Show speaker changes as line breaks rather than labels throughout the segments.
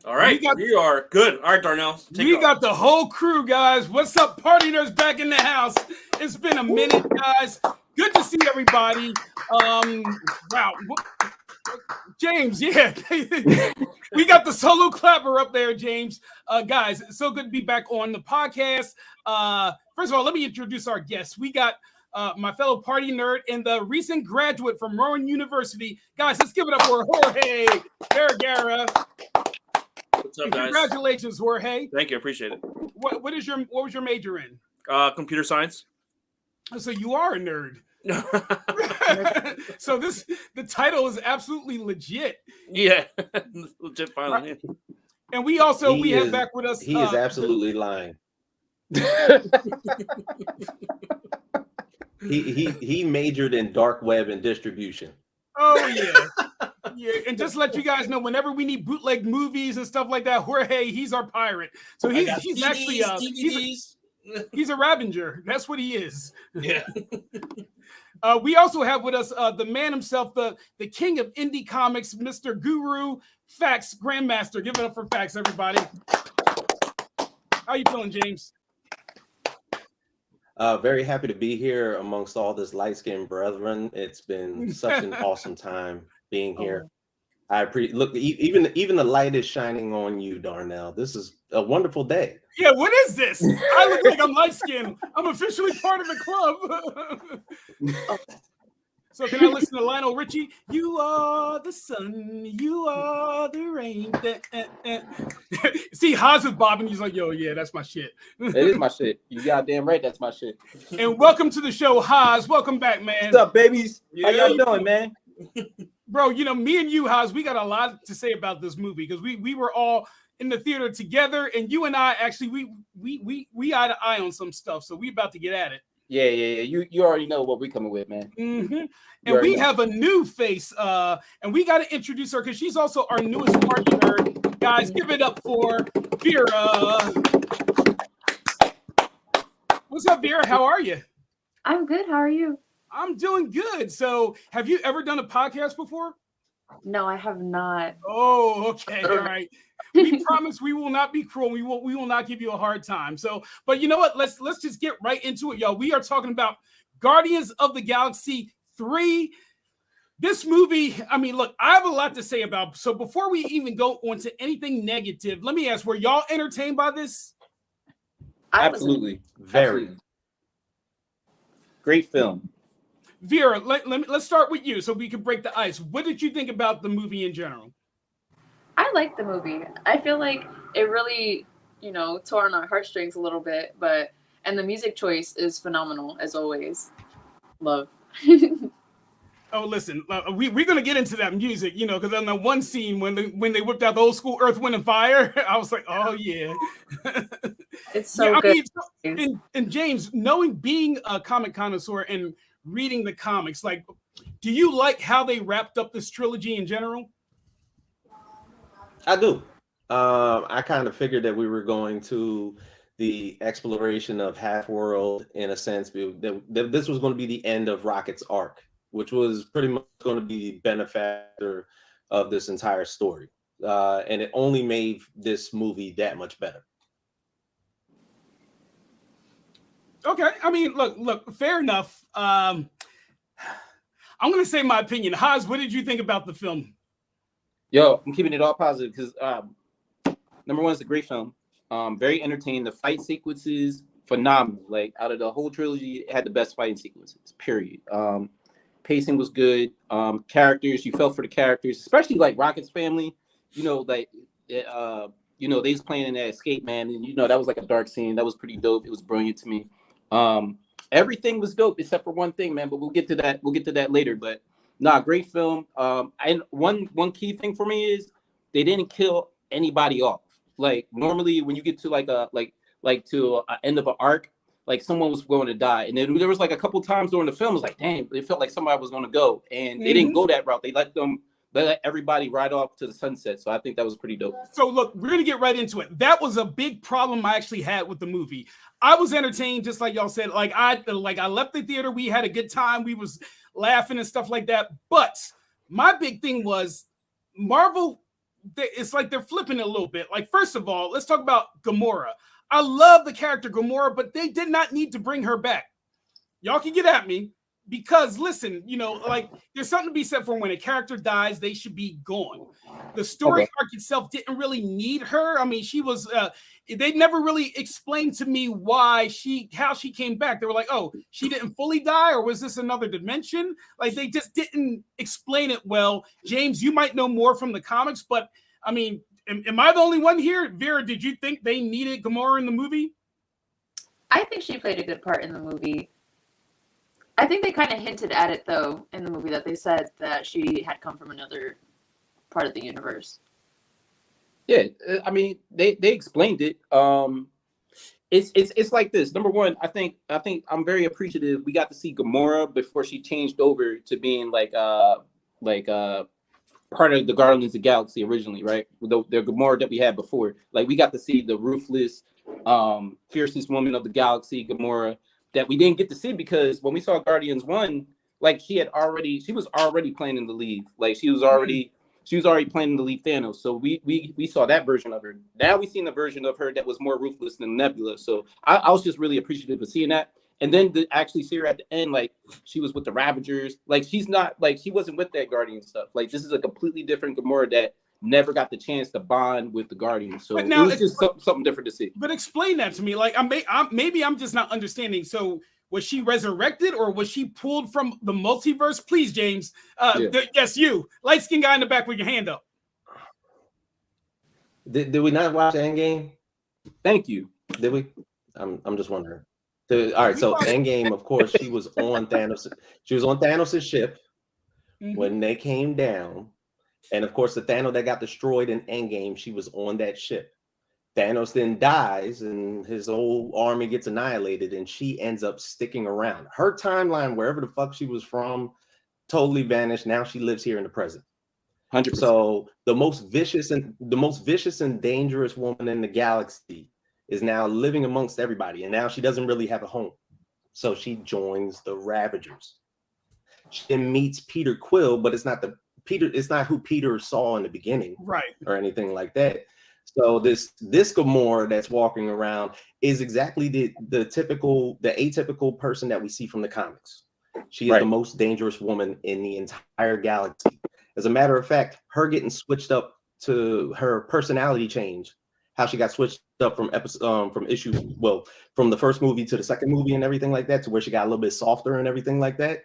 All right, we are good. All right, Darnell.
We got the whole crew, guys. What's up, Partynerdz back in the house? It's been a minute, guys. Good to see everybody. Wow. James, yeah. We got the solo clapper up there, James. Guys, it's so good to be back on the podcast. First of all, let me introduce our guests. We got my fellow party nerd and the recent graduate from Rowan University. Guys, let's give it up for Jorge Vera.
What's up, guys?
Congratulations, Jorge.
Thank you, I appreciate it.
What was your major in?
Computer science.
So you are a nerd. So the title is absolutely legit.
Yeah, legit finally. Right.
And we have back with us.
He is absolutely lying. He majored in dark web and distribution.
Oh yeah. Yeah, and just to let you guys know, whenever we need bootleg movies and stuff like that, Jorge, he's our pirate. So he's CDs, actually he's a Ravenger. That's what he is.
Yeah.
We also have with us the man himself, the king of indie comics, Mr. Guru Fax Grandmaster. Give it up for Fax, everybody. How you feeling, James?
Very happy to be here amongst all this light-skinned brethren. It's been such an awesome time being here. I look, even the light is shining on you, Darnell. This is a wonderful day.
Yeah, what is this? I look like I'm light-skinned. I'm officially part of the club. So can I listen to Lionel Richie? You are the sun, you are the rain. See, Haz is bobbing. He's like, yo, yeah, that's my shit.
It is my shit. You goddamn right, that's my shit.
And welcome to the show, Haz. Welcome back, man.
What's up, babies? How y'all doing, man?
Bro, you know, me and you, Haz, we got a lot to say about this movie because we were all in the theater together, and you and I actually we eye to eye on some stuff, so we about to get at it.
Yeah. You already know what we coming with, man.
Mm-hmm. And we have a new face, and we got to introduce her because she's also our newest party nerd. Guys, give it up for Vera. What's up, Vera? How are you?
I'm good. How are you?
I'm doing good. So, have you ever done a podcast before?
No, I have not.
Oh, okay. All right. We promise we will not be cruel. We will not give you a hard time. So, but you know what? Let's just get right into it, y'all. We are talking about Guardians of the Galaxy 3. This movie, I mean, look, I have a lot to say about. So before we even go on to anything negative, let me ask, were y'all entertained by this?
Absolutely.
Very.
Great film.
Vera, let's start with you so we can break the ice. What did you think about the movie in general?
I like the movie. I feel like it really, tore on our heartstrings a little bit, and the music choice is phenomenal as always. Love.
Oh, listen, we're gonna get into that music, because on the one scene when they whipped out the old school Earth, Wind, and Fire, I was like, oh yeah.
It's so good.
I mean, and James, being a comic connoisseur and reading the comics, like, do you like how they wrapped up this trilogy in general?
I do. I kind of figured that we were going to the exploration of Half-World in a sense. That this was going to be the end of Rocket's arc, which was pretty much going to be the benefactor of this entire story. And it only made this movie that much better.
Okay. I mean, look, fair enough. I'm going to say my opinion. Haz, what did you think about the film?
Yo, I'm keeping it all positive because number one, it's a great film. Very entertaining. The fight sequences, phenomenal. Like, out of the whole trilogy, it had the best fighting sequences, period. Pacing was good. Characters, you felt for the characters, especially like Rocket's family. They was playing in that escape, man, and that was like a dark scene. That was pretty dope. It was brilliant to me. Everything was dope except for one thing, man. But we'll get to that later. But great film. And one key thing for me is they didn't kill anybody off. Like, normally when you get to to an end of an arc, like someone was going to die, and then there was like a couple times during the film, it was like, damn, it felt like somebody was going to go, and they didn't go that route. They let everybody ride off to the sunset. So I think that was pretty dope.
So look, we're gonna get right into it. That was a big problem I actually had with the movie. I was entertained, just like y'all said. Like I left the theater, we had a good time, we was laughing and stuff like that. But my big thing was Marvel it's like they're flipping it a little bit. Like, first of all, let's talk about Gamora. I love the character Gamora, but they did not need to bring her back. Y'all can get at me because, listen, you know, like, there's something to be said for when a character dies, they should be gone. The story arc itself didn't really need her. I mean, she was, they never really explained to me how she came back. They were like, oh, she didn't fully die, or was this another dimension? Like, they just didn't explain it well. James, you might know more from the comics, but I mean, am I the only one here? Vera, did you think they needed Gamora in the movie?
I think she played a good part in the movie. I think they kind of hinted at it, though, in the movie, that they said that she had come from another part of the universe.
Yeah, I mean, they explained it. It's like this. Number one, I think I'm very appreciative. We got to see Gamora before she changed over to being like part of the Guardians of the Galaxy originally, right? The Gamora that we had before. Like, we got to see the ruthless, fiercest woman of the galaxy, Gamora, that we didn't get to see because when we saw Guardians 1, like, she was already planning to leave. Like, she was already planning to leave Thanos. So we saw that version of her. Now we've seen the version of her that was more ruthless than Nebula. So I was just really appreciative of seeing that. And then to actually see her at the end, like, she was with the Ravagers. Like, she's not, like, she wasn't with that Guardian stuff. Like, this is a completely different Gamora that never got the chance to bond with the Guardians. So it was just something different to see.
But explain that to me. Like, maybe I'm just not understanding. So was she resurrected or was she pulled from the multiverse? Please, James. Yes, you. Light-skinned guy in the back with your hand up.
Did we not watch Endgame?
Thank you.
Did we? I'm just wondering. All right, so Endgame, of course, she was on Thanos. She was on Thanos' ship when they came down. And of course, the Thanos that got destroyed in Endgame, she was on that ship. Thanos then dies and his whole army gets annihilated and she ends up sticking around. Her timeline, wherever the fuck she was from, totally vanished. Now she lives here in the present.
100%.
So the most vicious and dangerous woman in the galaxy is now living amongst everybody. And now she doesn't really have a home. So she joins the Ravagers. She then meets Peter Quill, but it's not who Peter saw in the beginning,
right,
or anything like that. So this Gamora that's walking around is exactly the atypical person that we see from the comics. She is the most dangerous woman in the entire galaxy. As a matter of fact, her getting switched up to her personality change, how she got switched up from from the first movie to the second movie and everything like that, to where she got a little bit softer and everything like that.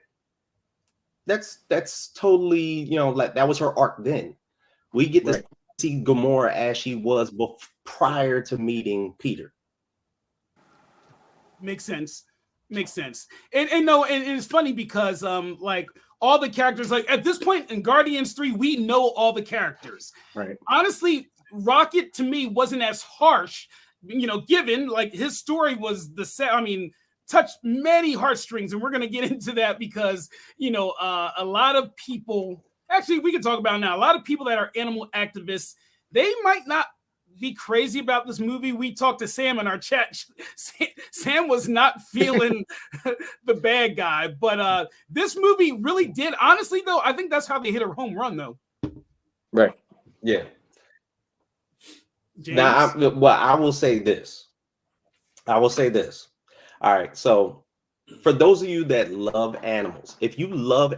That's totally, like, that was her arc then. We get to see Gamora as she was prior to meeting Peter.
Makes sense. And no, and it's funny because like, all the characters, like, at this point in Guardians 3, we know all the characters.
Right.
Honestly, Rocket to me wasn't as harsh, given like his story was touched many heartstrings, and we're going to get into that because a lot of people, actually we can talk about it now, a lot of people that are animal activists, they might not be crazy about this movie. We talked to Sam in our chat. Sam was not feeling the bad guy, but this movie really did, honestly though, I think that's how they hit a home run though.
Right.
Yeah.
James?
Now I will say this. All right, so for those of you that love animals, if you love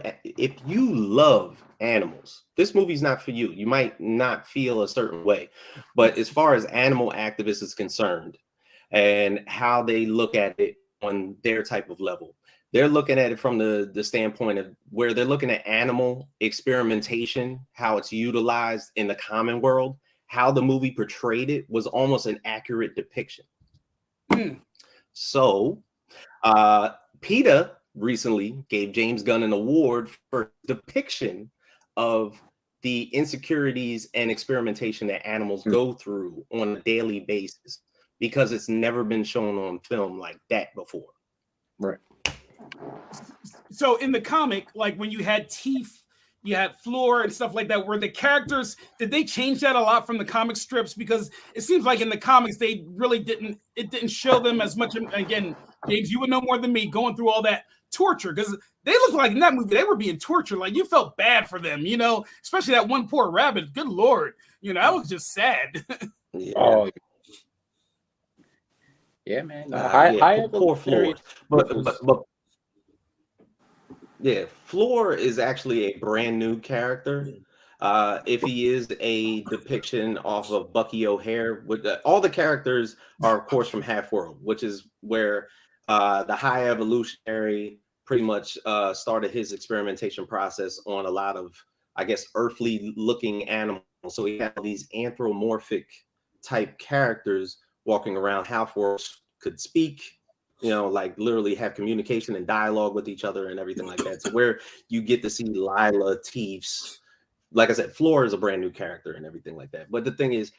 animals, this movie's not for you. You might not feel a certain way, but as far as animal activists is concerned and how they look at it on their type of level, they're looking at it from the standpoint of where they're looking at animal experimentation, how it's utilized in the common world, how the movie portrayed it was almost an accurate depiction. So, PETA recently gave James Gunn an award for depiction of the insecurities and experimentation that animals go through on a daily basis, because it's never been shown on film like that before.
Right.
So in the comic, like when you had teeth, you had floor and stuff like that, where the characters, did they change that a lot from the comic strips? Because it seems like in the comics, they really didn't show them as much. Again, James, you would know more than me going through all that torture, because they looked like in that movie they were being tortured. Like you felt bad for them, you know, especially that one poor rabbit. Good Lord, you know, that was just sad.
Yeah.
Oh, yeah, man.
Poor Floor. But yeah, Floor is actually a brand new character. If he is a depiction off of Bucky O'Hare, with all the characters are of course from Half-World, which is where the High Evolutionary pretty much started his experimentation process on a lot of, I guess, earthly looking animals. So he had these anthropomorphic type characters walking around. Half-World could speak, you know, like literally have communication and dialogue with each other and everything like that. So where you get to see Lila Teefs, like I said, Floor is a brand new character and everything like that. But the thing is,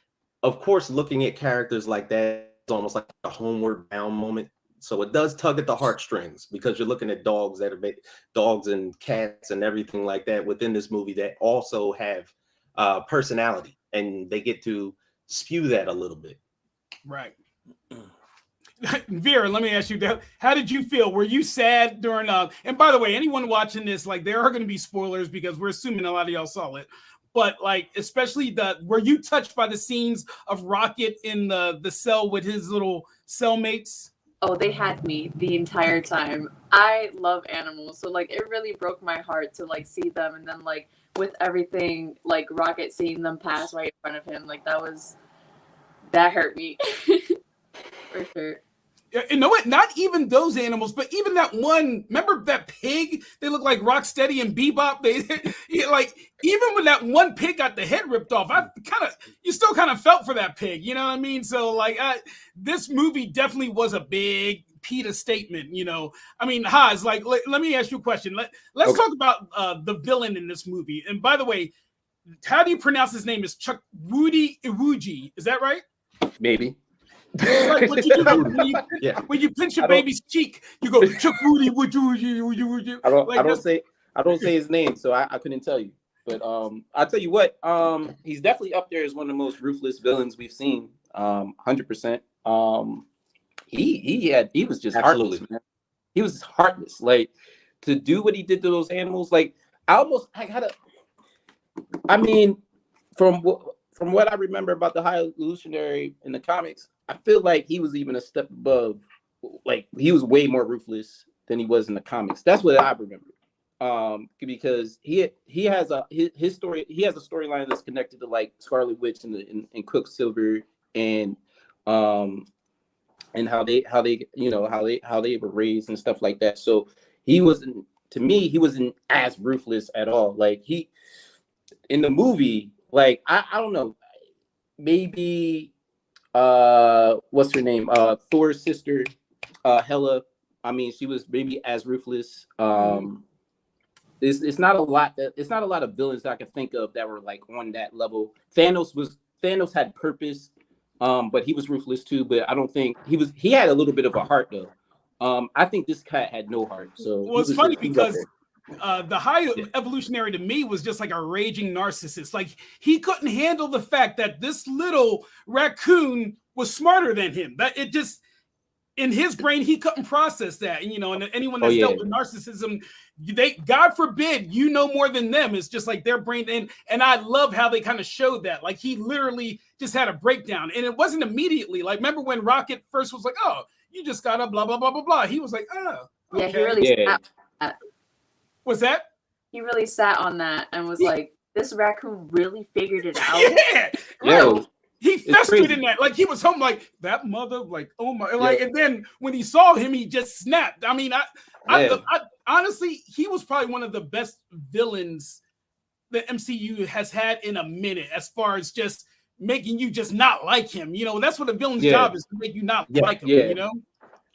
of course, looking at characters like that is almost like a homeward bound moment. So it does tug at the heartstrings because you're looking at dogs that are dogs and cats and everything like that within this movie that also have personality, and they get to spew that a little bit.
Right. Vera, let me ask you that. How did you feel? Were you sad during and by the way, anyone watching this, like there are going to be spoilers because we're assuming a lot of y'all saw it. But like especially were you touched by the scenes of Rocket in the cell with his little cellmates?
Oh, they had me the entire time. I love animals, so like it really broke my heart to like see them, and then like with everything, like Rocket seeing them pass right in front of him, like that hurt me. For sure.
You know what? Not even those animals, but even that one. Remember that pig? They look like Rocksteady and Bebop. They like even when that one pig got the head ripped off, you still kind of felt for that pig. You know what I mean? So like, this movie definitely was a big PETA statement. You know, I mean, Haz, like, let me ask you a question. Let's talk about the villain in this movie. And by the way, how do you pronounce his name? Is Chukwudi Iwuji? Is that right?
Maybe.
Like what you do when you pinch your baby's cheek, you go Chukwudi Iwuji.
I don't say his name, so I couldn't tell you. But I'll tell you what, he's definitely up there as one of the most ruthless villains we've seen. 100%. He was just heartless, man. He was just heartless. Like to do what he did to those animals, like I mean, from what I remember about the High Evolutionary in the comics, I feel like he was even a step above. Like he was way more ruthless than he was in the comics. That's what I remember. Because he has his story. He has a storyline that's connected to like Scarlet Witch and Quicksilver and how they were raised and stuff like that. So he wasn't as ruthless at all. Like he in the movie, like I don't know, maybe what's her name? Thor's sister, Hela. I mean, she was maybe as ruthless. It's not a lot of villains that I can think of that were like on that level. Thanos had purpose, but he was ruthless too. But I don't think he had a little bit of a heart though. I think this cat had no heart. So
well, it's funny because the High Evolutionary to me was just like a raging narcissist. Like he couldn't handle the fact that this little raccoon was smarter than him. That it just in his brain he couldn't process that. And, you know, and anyone that's dealt with narcissism, God forbid you know more than them. It's just like their brain. And I love how they kind of showed that. Like he literally just had a breakdown, and it wasn't immediately. Like remember when Rocket first was like, "Oh, you just got a blah blah blah blah blah." He was like, "Oh, okay."
Yeah, he really.
What's that?
He really sat on that and was like, "This raccoon really figured it out."
Yeah, he festered in that. Like he was home, like that mother, like oh my, like. And then when he saw him, he just snapped. I mean, I honestly, he was probably one of the best villains the MCU has had in a minute, as far as just making you just not like him. You know, that's what a villain's job is, to make you not like him. You know,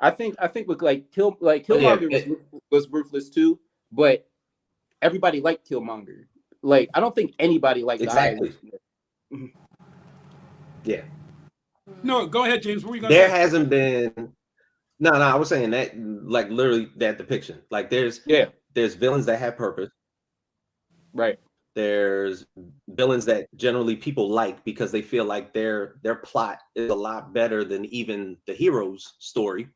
I think with Killmonger was ruthless too. But everybody liked Killmonger. Like, I don't think anybody liked
exactly.
Yeah. No, go ahead, James. What were you going
to say?
There
hasn't been. No, I was saying that, like, literally that depiction. Like, there's villains that have purpose.
Right.
There's villains that generally people like because they feel like their plot is a lot better than even the hero's story.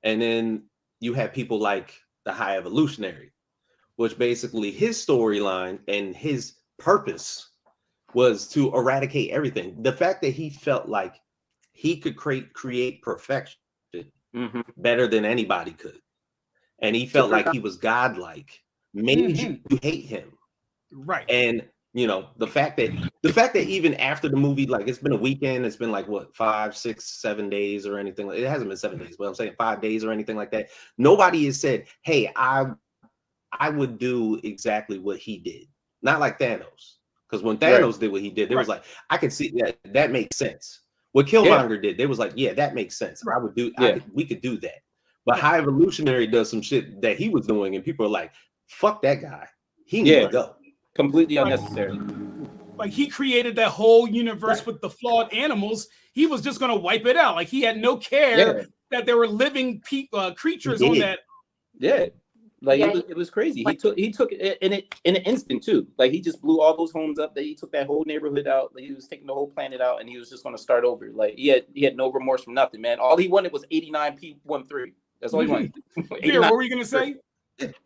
And then you have people like the High Evolutionary, which basically his storyline and his purpose was to eradicate everything. The fact that he felt like he could create perfection better than anybody could, and he felt like he was godlike, made you hate him.
Right.
And you know, the fact that even after the movie, like it's been a weekend, it's been like what, 5, 6, 7 days or anything. It hasn't been 7 days, but I'm saying 5 days or anything like that. Nobody has said, hey, I would do exactly what he did. Not like Thanos. Because when Thanos did what he did, there was like, I could see that makes sense. What Killmonger did, they was like, yeah, that makes sense. I would do, we could do that. But High Evolutionary does some shit that he was doing, and people are like, fuck that guy. He needs to go.
Completely unnecessary.
Like he created that whole universe with the flawed animals. He was just going to wipe it out. Like he had no care that there were living creatures on that.
Yeah. Like it was crazy. He took it in an instant too. Like he just blew all those homes up. That he took that whole neighborhood out. Like he was taking the whole planet out, and he was just going to start over. Like he had no remorse for nothing, man. All he wanted was 89P13. That's all he wanted.
Here, what were you going to say?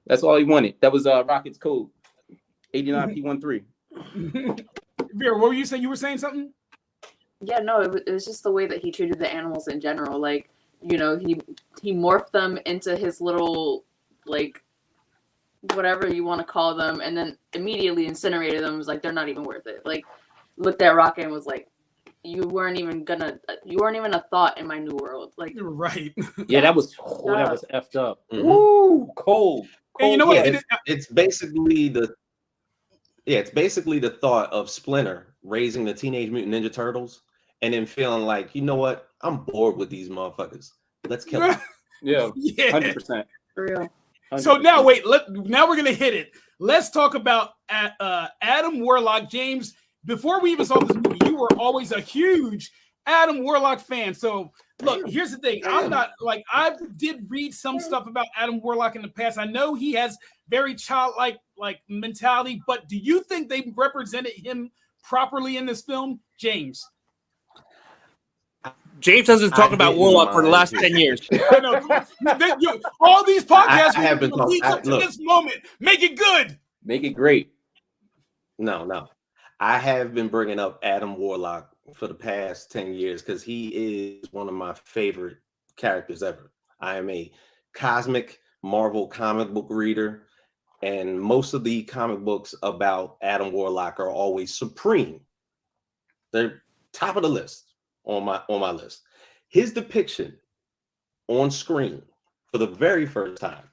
That's all he wanted. That was Rocket's code. 89P13.
Vera, what were you saying? You were saying something?
Yeah, no, it was just the way that he treated the animals in general. Like, you know, he morphed them into his little, like, whatever you want to call them, and then immediately incinerated them. It was like, they're not even worth it. Like, looked at Rocket and was like, you weren't even a thought in my new world. Like,
You're right.
Yeah, that was effed up. Woo, cold.
And you know what?
It's basically the thought of Splinter raising the Teenage Mutant Ninja Turtles and then feeling like, you know what? I'm bored with these motherfuckers. Let's kill them.
Yeah, 100%.
for real.
100%.
So now, now we're going to hit it. Let's talk about Adam Warlock. James, before we even saw this movie, you were always a huge Adam Warlock fan. So look, here's the thing. I'm not like, I did read some stuff about Adam Warlock in the past. I know he has very childlike mentality, but do you think they represented him properly in this film, James?
James has been talking about Warlock for the last 10 years.
I know. All these podcasts
have been
lead up to this moment. Make it good.
Make it great.
No. I have been bringing up Adam Warlock for the past 10 years because he is one of my favorite characters ever. I am a cosmic Marvel comic book reader, and most of the comic books about Adam Warlock are always supreme. They're top of the list on my list. His depiction on screen for the very first time,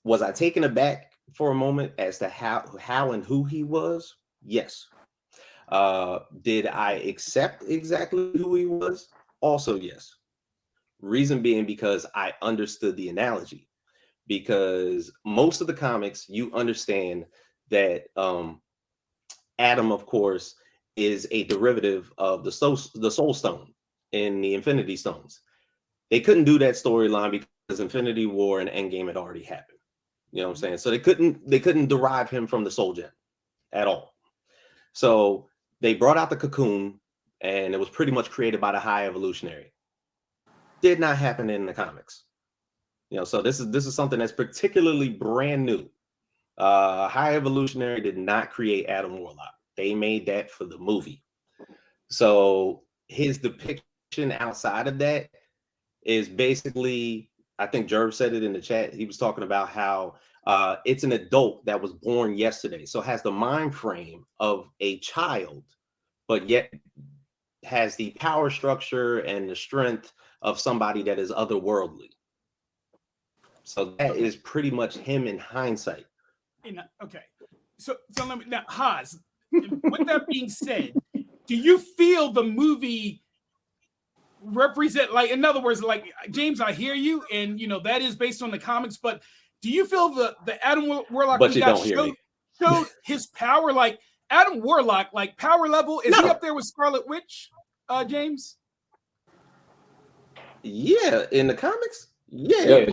was I taken aback for a moment as to how and who he was? Yes. Did I accept exactly who he was? Also, yes. Reason being because I understood the analogy. Because most of the comics, you understand that Adam, of course, is a derivative of the Soul Stone in the Infinity Stones. They couldn't do that storyline because Infinity War and Endgame had already happened. You know what I'm saying? So they couldn't derive him from the Soul Gem at all. So they brought out the cocoon, and it was pretty much created by the High Evolutionary. Did not happen in the comics. You know, so this is something that's particularly brand new. High Evolutionary did not create Adam Warlock. They made that for the movie. So his depiction outside of that is basically, I think Jerv said it in the chat. He was talking about how it's an adult that was born yesterday. So has the mind frame of a child, but yet has the power structure and the strength of somebody that is otherworldly. So that is pretty much him in hindsight.
Okay. So let me now, Haz, with that being said, do you feel the movie represent, like, in other words, like, James, I hear you, and you know that is based on the comics, but do you feel the Adam Warlock
But you don't hear me.
showed his power? Like Adam Warlock, like power level, is he up there with Scarlet Witch, James?
Yeah, in the comics. Yeah.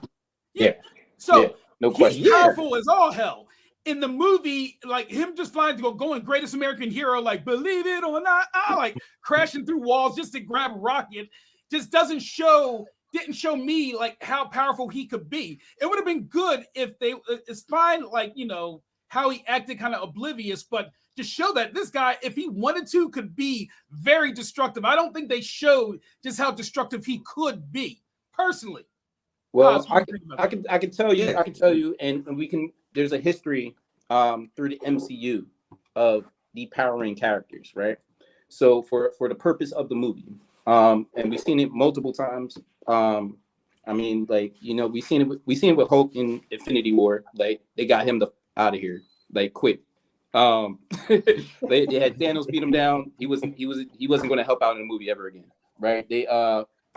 So
no question.
he's powerful as all hell. In the movie, like him just flying to going greatest American hero, like believe it or not, like crashing through walls just to grab a rocket, just doesn't show didn't show me like how powerful he could be. It would have been good if they. It's fine, like how he acted, kind of oblivious, but to show that this guy, if he wanted to, could be very destructive. I don't think they showed just how destructive he could be personally.
Well, I can tell you, and we can. There's a history through the MCU of depowering characters, right? So for the purpose of the movie, and we've seen it multiple times. I mean, like we've seen it with Hulk in Infinity War. Like they got him out of here, like quick. They had Thanos beat him down. He wasn't going to help out in the movie ever again, right? They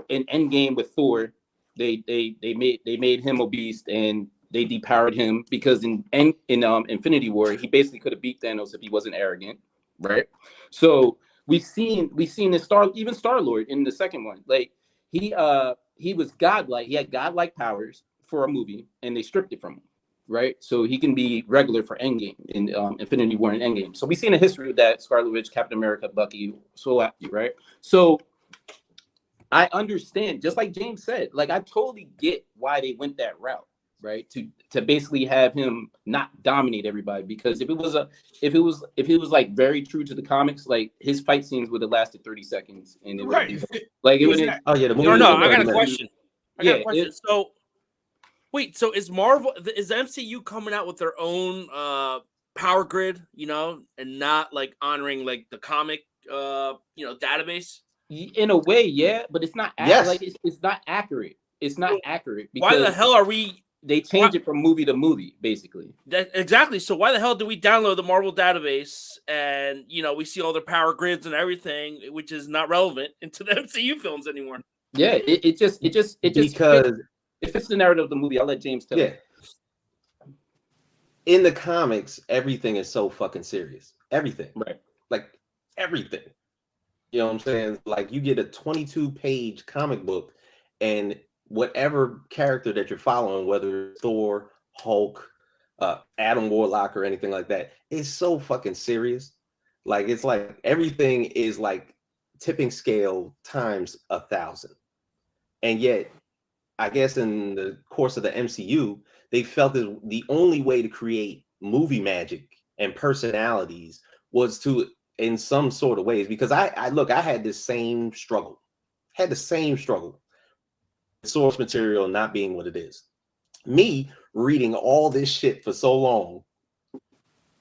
in Endgame with Thor. They made him obese and they depowered him because in Infinity War he basically could have beat Thanos if he wasn't arrogant, right? So we've seen this Star-Lord in the second one. Like he was godlike. He had godlike powers for a movie and they stripped it from him, right? So he can be regular for Endgame in Infinity War and Endgame. So we've seen a history of that: Scarlet Witch, Captain America, Bucky, right? So I understand, just like James said, like I totally get why they went that route, right? To basically have him not dominate everybody, because if it was like very true to the comics, like his fight scenes would have lasted 30 seconds and it would like it would.
Oh yeah, the movie.
No, I got a question.
Yeah.
So wait, so is the MCU coming out with their own power grid, and not like honoring like the comic database?
In a way, yeah, but it's not. Like it's not accurate. It's not accurate. Because
why the hell are we?
They change it from movie to movie, basically.
Exactly. So why the hell do we download the Marvel database and we see all their power grids and everything, which is not relevant into the MCU films anymore?
Yeah, it just because it fits the narrative of the movie. I'll let James tell.
Yeah. In the comics, everything is so fucking serious. Everything.
Right.
Like everything. You know what I'm saying? Like you get a 22-page comic book and whatever character that you're following, whether it's Thor, Hulk, Adam Warlock or anything like that, is so fucking serious. Like it's like everything is like tipping scale times 1,000. And yet, I guess in the course of the MCU, they felt that the only way to create movie magic and personalities was to, in some sort of ways, because I had the same struggle. Source material not being what it is. Me reading all this shit for so long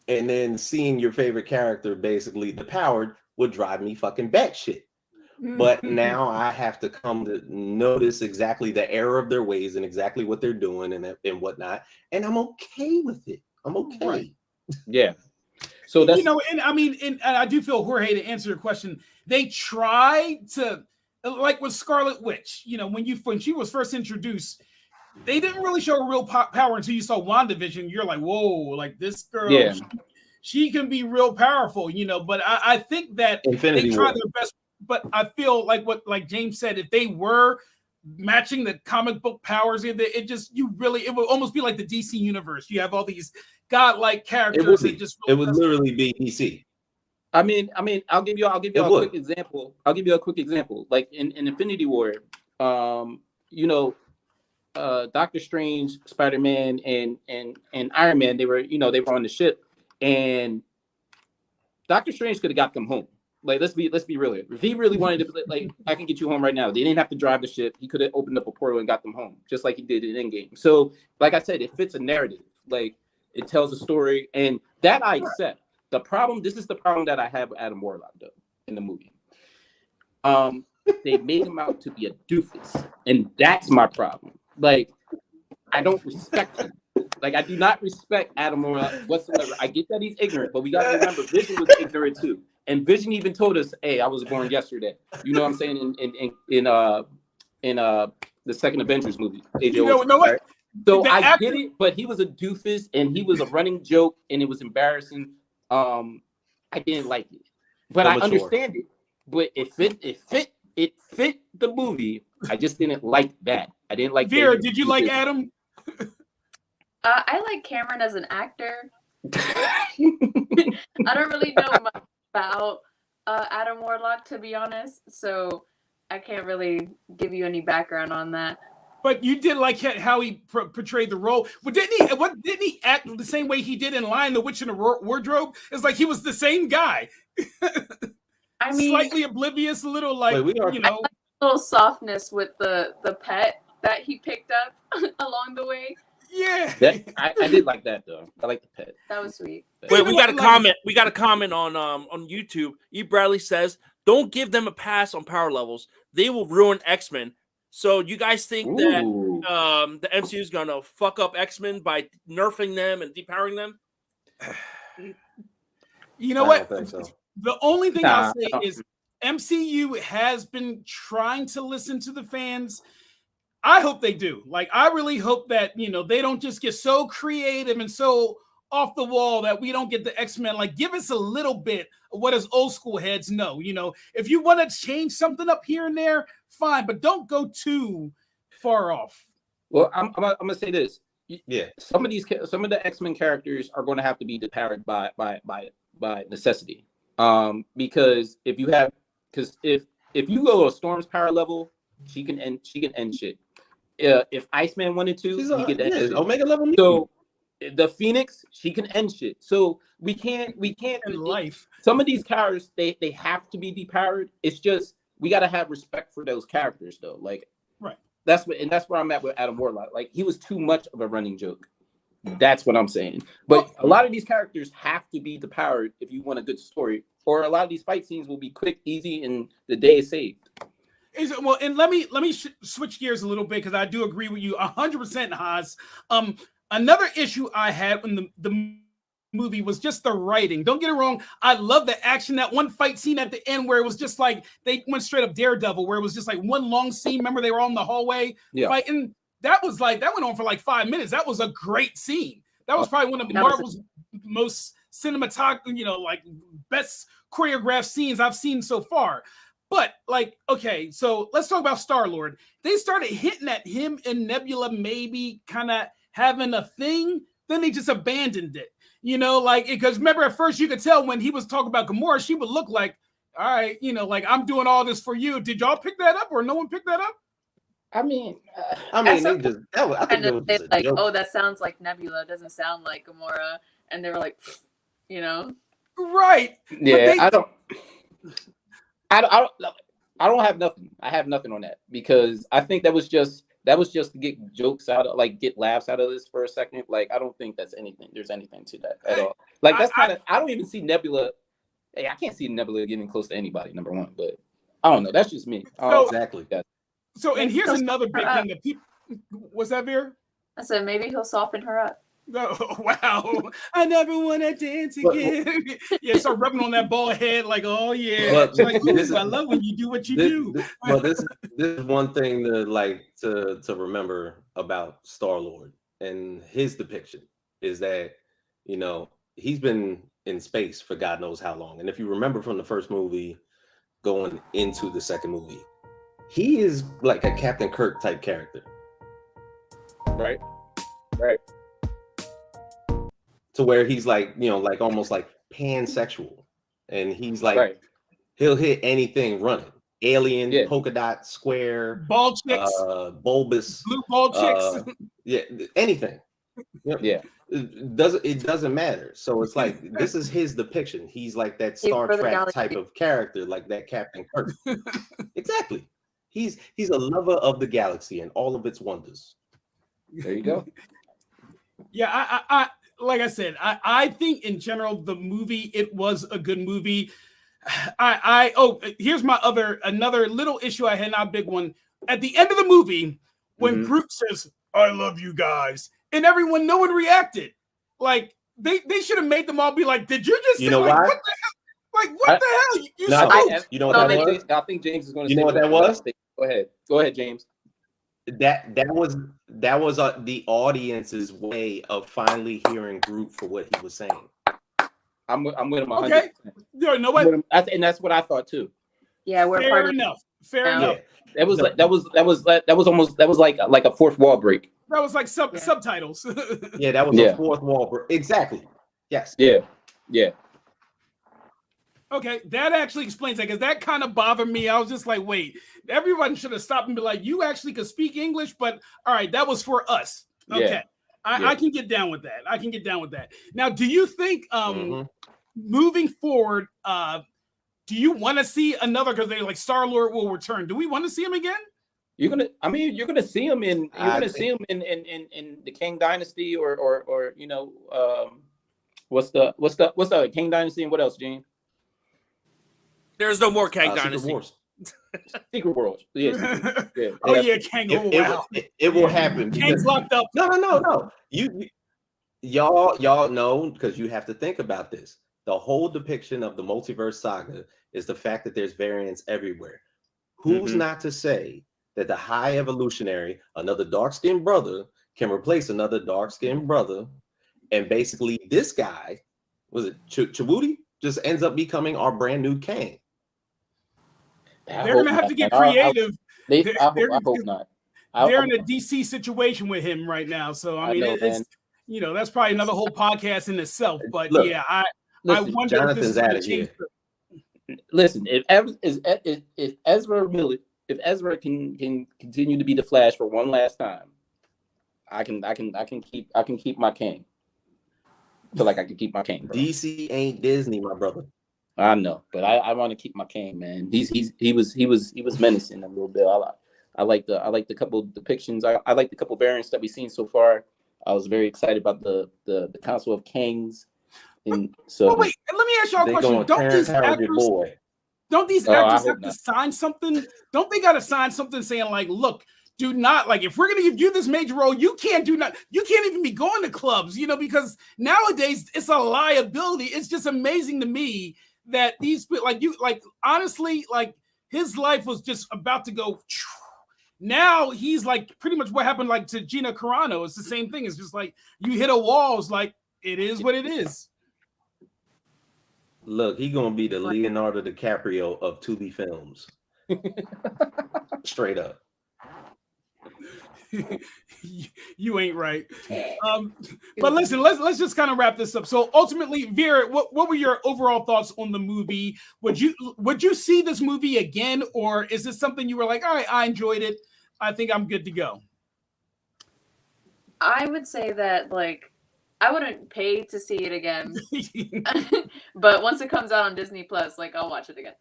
and then seeing your favorite character basically depowered would drive me fucking batshit. But now I have to come to notice exactly the error of their ways and exactly what they're doing and whatnot. And I'm okay with it. I'm okay.
Right.
Yeah. So that's
and I mean, and I do feel, Jorge, to answer your question, they try to, like with Scarlet Witch, when she was first introduced, they didn't really show her real power until you saw WandaVision. You're like, whoa, like this girl, she can be real powerful, But I think that they try their best. But I feel like like James said, if they were matching the comic book powers, it would almost be like the DC universe. You have all these godlike characters. It would
literally be DC.
I mean, I'll give you a quick example. Like in Infinity War, Doctor Strange, Spider-Man, and Iron Man, they were on the ship, and Doctor Strange could have got them home. Like, let's be real here. If he really wanted to, like, I can get you home right now. They didn't have to drive the ship. He could have opened up a portal and got them home, just like he did in Endgame. So, like I said, it fits a narrative. Like, it tells a story, and that I accept. This is the problem that I have with Adam Warlock, though, in the movie. They made him out to be a doofus, and that's my problem. Like, I don't respect him. Like, I do not respect Adam Warlock whatsoever. I get that he's ignorant, but we got to remember Vision was ignorant too. And Vision even told us, "Hey, I was born yesterday." You know what I'm saying? In the second Avengers movie.
What?
So I get it, but he was a doofus and he was a running joke, and it was embarrassing. I didn't like it, but I understand it. But it fit the movie. I just didn't like that. I didn't like.
Vera, did you like Adam?
I like Cameron as an actor. I don't really know much about Adam Warlock, to be honest. So I can't really give you any background on that.
But you did like how he portrayed the role. But didn't he act the same way he did in Lion, the Witch in the Wardrobe? It's like he was the same guy.
I mean,
slightly oblivious, a little like,
Wait,
you know.
A little softness with the pet that he picked up along the way.
Yeah.
I did like that though. I like the pet.
That was sweet.
Wait, we got a comment. We got a comment on YouTube. E. Bradley says, "Don't give them a pass on power levels. They will ruin X-Men." So you guys think that the MCU is gonna fuck up X-Men by nerfing them and depowering them?
You know what?
I don't think so.
The only thing I'll say is MCU has been trying to listen to the fans. I hope they do. Like, I really hope that, you know, they don't just get so creative and so off the wall that we don't get the X-Men. Like, give us a little bit of what us old school heads know. You know, if you want to change something up here and there, fine, but don't go too far off.
Well, I'm gonna say this.
Yeah,
some of the X-Men characters are going to have to be depowered by necessity. Because if you go to a Storm's power level, she can end shit. If Iceman wanted to, he could end shit.
Omega level.
So the Phoenix, she can end shit. So we can't
In life.
Some of these characters, they have to be depowered. It's just we gotta have respect for those characters though. Like,
right.
That's where I'm at with Adam Warlock. Like, he was too much of a running joke. That's what I'm saying. But a lot of these characters have to be depowered if you want a good story. Or a lot of these fight scenes will be quick, easy, and the day is saved.
Well, and let me switch gears a little bit because I do agree with you 100%, Haz. Another issue I had when the movie was just the writing. Don't get it wrong. I love the action. That one fight scene at the end where it was just like they went straight up Daredevil, where it was just like one long scene. Remember, they were on the hallway fighting. That went on for like 5 minutes. That was a great scene. That was probably one of Marvel's most cinematographic, you know, like best choreographed scenes I've seen so far. But like, okay, so let's talk about Star-Lord. They started hitting at him and Nebula maybe kind of having a thing. Then they just abandoned it. You know, like, because remember at first you could tell when he was talking about Gamora, she would look like, all right, you know, like, I'm doing all this for you. Did y'all pick that up or no one picked that up?
I mean,
they just, I think it was
like,
joke.
oh, that sounds like Nebula. It doesn't sound like Gamora. And they were like, you know,
right?
Yeah, I don't have nothing. I have nothing on that because I think that was just to get jokes out of, like, get laughs out of this for a second. Like, I don't think there's anything to that at all. Like, that's kind of, I don't even see Nebula. Hey, I can't see Nebula getting close to anybody, number one, but I don't know. That's just me.
Exactly.
So, and here's another big thing that people, what's that, Vera?
I said maybe he'll soften her up.
Oh, wow. I never want to dance again. Yeah, start rubbing on that bald head like, oh, yeah. Like, I love when you do what you do.
This is one thing to remember about Star-Lord and his depiction is that, you know, he's been in space for God knows how long. And if you remember from the first movie going into the second movie, he is like a Captain Kirk type character.
Right.
To where he's like, you know, like almost like pansexual. And he's like, he'll hit anything running. Alien, polka dot, square,
ball chicks,
bulbous,
blue ball chicks.
Yeah, anything.
Yeah.
It doesn't matter. So it's like, this is his depiction. He's like that Star Trek type of character, like that Captain Kirk. Exactly. He's a lover of the galaxy and all of its wonders.
There you go.
Yeah, I like I said, I think in general the movie, it was a good movie. Here's another little issue I had, not a big one. At the end of the movie, when Groot says, "I love you guys," and no one reacted. Like they should have made them all be like, "Did you just?"
You know why?
What the hell? Like what the hell?
You know what that was?
I think James is going to.
You know what that was?
Go ahead, James.
That was the audience's way of finally hearing Groot for what he was saying.
I'm with him 100%.
Okay. You know what?
And that's what I thought too.
Yeah, we're
fair enough. Fair enough.
That was like a fourth wall break.
That was like subtitles.
Yeah, that was a fourth wall break. Exactly. Yes.
Yeah.
Okay, that actually explains that because that kind of bothered me. I was just like, wait, everyone should have stopped and be like, you actually could speak English, but all right, that was for us. Okay,
Yeah.
I can get down with that. I can get down with that. Now, do you think moving forward, do you want to see another? Because they like Star-Lord will return. Do we want to see him again?
You're gonna see him in the King Dynasty or you know what's the King Dynasty and what else, Gene?
There's no more Kang
Secret
Dynasty.
Wars.
Secret World. Yeah.
Oh yeah, Kang. Wow.
It will happen.
Kang's locked up.
No. Y'all know, because you have to think about this. The whole depiction of the multiverse saga is the fact that there's variants everywhere. Who's not to say that the High Evolutionary, another dark-skinned brother, can replace another dark-skinned brother, and basically this guy, was it Chibouti, just ends up becoming our brand new Kang.
They're gonna have to get creative.
I hope not.
They're in a DC situation with him right now, so I mean, it's you know, that's probably another whole podcast in itself. But
look,
yeah, I wonder
Jonathan's
if
out
this
of
is
here.
Listen, if Ezra can continue to be the Flash for one last time, I can keep my King. I feel like I can keep my King. Bro.
DC ain't Disney, my brother.
I know, but I want to keep my King, man. He was menacing a little bit. I like the couple depictions. I like the couple variants that we've seen so far. I was very excited about the Council of Kings. And so
wait, let me ask y'all a question. Don't these actors have to sign something? Don't they got to sign something saying like, look, do not, like, if we're going to give you this major role, you can't even be going to clubs, you know, because nowadays it's a liability. It's just amazing to me that these, honestly, like, his life was just about to go. Now he's like pretty much what happened like to Gina Carano. It's the same thing. It's just like you hit a wall. It's like, it is what it is.
Look, he's gonna be the Leonardo DiCaprio of Tubi Films. Straight up.
You ain't right. But listen, let's just kind of wrap this up. So ultimately, Vera, what were your overall thoughts on the movie? Would you see this movie again, or is this something you were like, all right, I enjoyed it, I think I'm good to go?
I would say that, like, I wouldn't pay to see it again, but once it comes out on Disney Plus, like, I'll watch it again.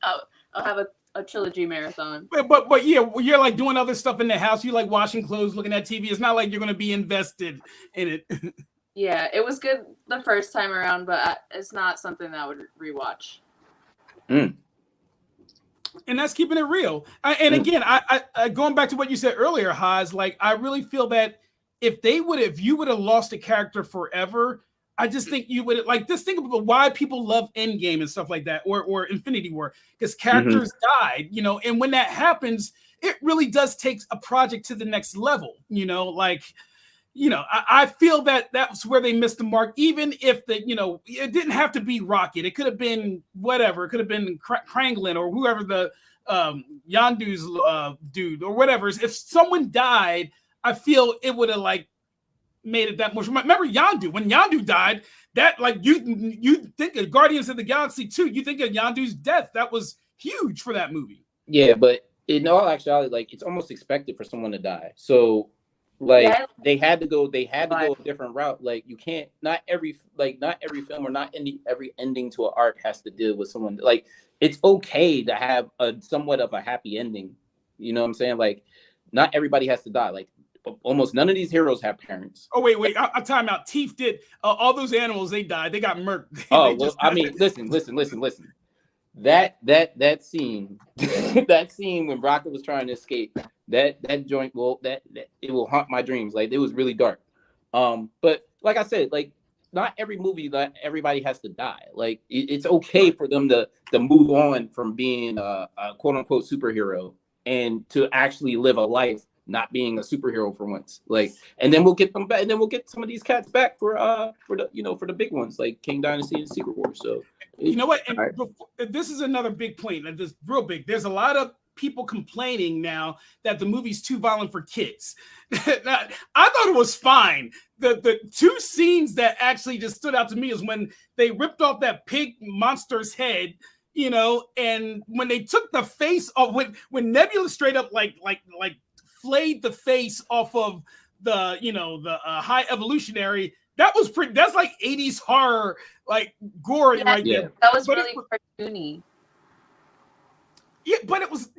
I'll have a trilogy marathon.
But yeah, you're like doing other stuff in the house. You like washing clothes, looking at TV. It's not like you're going to be invested in it.
Yeah, it was good the first time around, but it's not something that I would rewatch.
And that's keeping it real. Again, I going back to what you said earlier, Haz, like, I really feel that if you would have lost a character forever, I just think you would like just think about why people love Endgame and stuff like that, or Infinity War, because characters died, you know, and when that happens, it really does take a project to the next level, you know, like, you know, I feel that that's where they missed the mark, even if it didn't have to be Rocket. It could have been whatever. It could have been Kranglin or whoever the Yondu's dude or whatever. If someone died, I feel it would have like made it that much. Remember Yondu? When Yondu died, that like you think of Guardians of the Galaxy 2, you think of Yondu's death. That was huge for that movie.
Yeah, but in all actuality, like, it's almost expected for someone to die. So like they had to go a different route. Like, you can't, not every film or not every ending to an arc has to deal with someone. Like, it's okay to have a somewhat of a happy ending. You know what I'm saying? Like, not everybody has to die. Like, almost none of these heroes have parents.
Oh, wait. I'll time out. Teeth did. All those animals, they died. They got murked.
Oh, well, I mean, listen. That scene, that scene when Rocket was trying to escape, that joint that it will haunt my dreams. Like, it was really dark. But like I said, like, not every movie that everybody has to die. Like, it's okay for them to move on from being a quote unquote superhero and to actually live a life not being a superhero for once. Like, and then we'll get them back, and then we'll get some of these cats back for the big ones like King Dynasty and Secret War. So
you know what? And this is another big point. And this real big. There's a lot of people complaining now that the movie's too violent for kids. I thought it was fine. The two scenes that actually just stood out to me is when they ripped off that pig monster's head, and when they took the face off, when Nebula straight up like flayed the face off of the High Evolutionary. That was pretty. That's like 80s horror, like gory, right there.
That was really cartoony.
Yeah, but it was,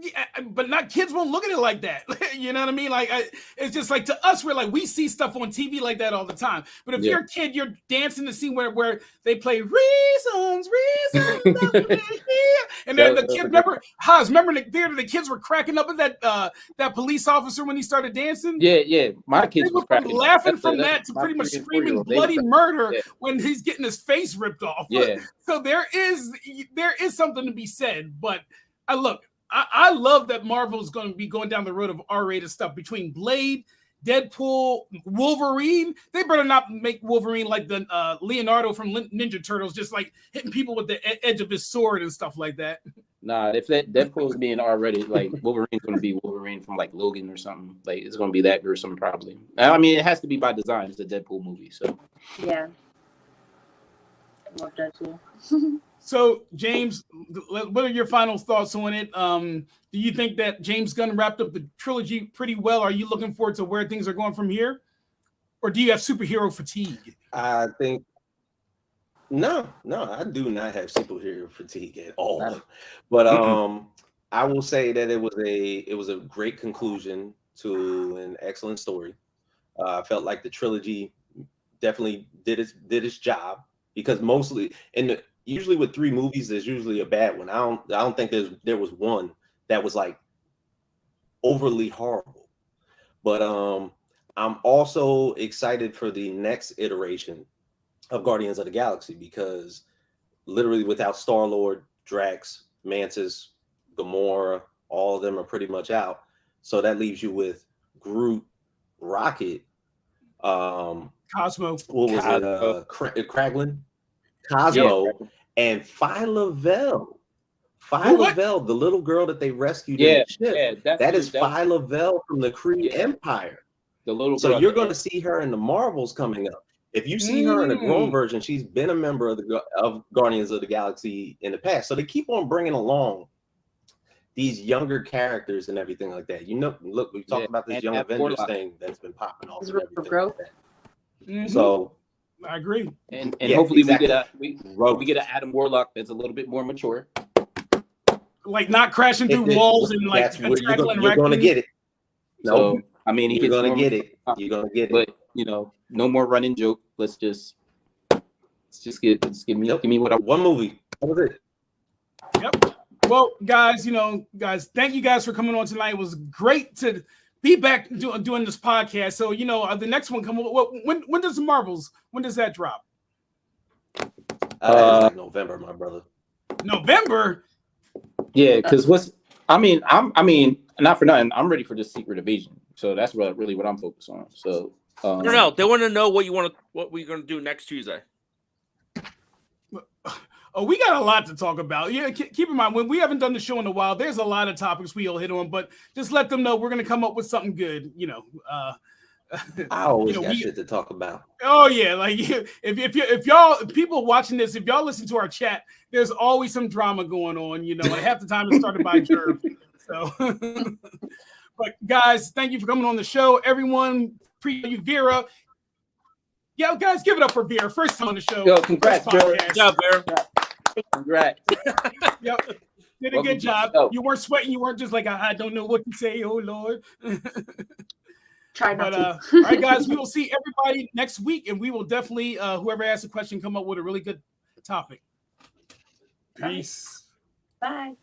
but not kids won't look at it like that. You know what I mean? Like, it's just like to us, we're like, we see stuff on TV like that all the time. But if you're a kid, you're dancing the scene where they play reasons, and then the kids remember in the theater, the kids were cracking up at that police officer when he started dancing.
Yeah. My kids were
laughing from that to pretty much screaming bloody murder when he's getting his face ripped off.
Yeah.
So there is something to be said, but. I love that Marvel is going to be going down the road of R-rated stuff between Blade, Deadpool, Wolverine. They better not make Wolverine like the Leonardo from Ninja Turtles, just like hitting people with the edge of his sword and stuff like that.
Nah, if that Deadpool's being R-rated, like Wolverine's going to be Wolverine from like Logan or something. Like it's going to be that gruesome probably. I mean, it has to be by design. It's a Deadpool movie, so.
Yeah. Love Deadpool.
So, James, what are your final thoughts on it? Do you think that James Gunn wrapped up the trilogy pretty well? Are you looking forward to where things are going from here? Or do you have superhero fatigue?
I think no, I do not have superhero fatigue at all. But I will say that it was a great conclusion to an excellent story. I felt like the trilogy definitely did its job because mostly usually with 3 movies, there's usually a bad one. I don't think there was one that was like overly horrible. But I'm also excited for the next iteration of Guardians of the Galaxy because literally without Star-Lord, Drax, Mantis, Gamora, all of them are pretty much out. So that leaves you with Groot, Rocket,
Cosmo.
What was it? Kraglin? Cosmo and Phyla-Vell. Phyla-Vell, the little girl that they rescued in the ship. That is Phyla-Vell from the Kree Empire.
The little
so you're going to see her in the Marvels coming up. If you see her in a grown version, she's been a member of Guardians of the Galaxy in the past. So they keep on bringing along these younger characters and everything like that. Look, we talked about this Young Avengers thing that's been popping off. And everything like that. So
I agree,
and hopefully we get an Adam Warlock that's a little bit more mature,
like not crashing through walls and like
you're going to get it. No,
so, I mean
you're going to get it. You're going to get it.
But no more running joke. Let's give me what I
one movie. That was it.
Yep. Well, guys, thank you guys for coming on tonight. It was great to be back doing this podcast. So, the next one when does the Marvels? When does that drop?
Like November, my brother.
November.
Yeah, because I'm not for nothing. I'm ready for this Secret Invasion. So that's really what I'm focused on. So
no, they want to know what we're gonna do next Tuesday.
Oh, we got a lot to talk about. Yeah, keep in mind, when we haven't done the show in a while, there's a lot of topics we'll hit on, but just let them know we're going to come up with something good,
I always got shit to talk about.
Oh, yeah. Like, if y'all, people watching this, if y'all listen to our chat, there's always some drama going on, like half the time it's started by Jerv. So, but guys, thank you for coming on the show. Everyone, appreciate you, Vera. Yeah, guys, give it up for Vera. First time on the show.
Yo, congrats, Vera.
Good job, Vera.
Congrats.
Yep. Did a good job. You weren't sweating. You weren't just like, I don't know what to say. Oh, Lord.
Try not to.
All right, guys, we will see everybody next week, and we will definitely, whoever asks a question, come up with a really good topic. Peace.
Bye.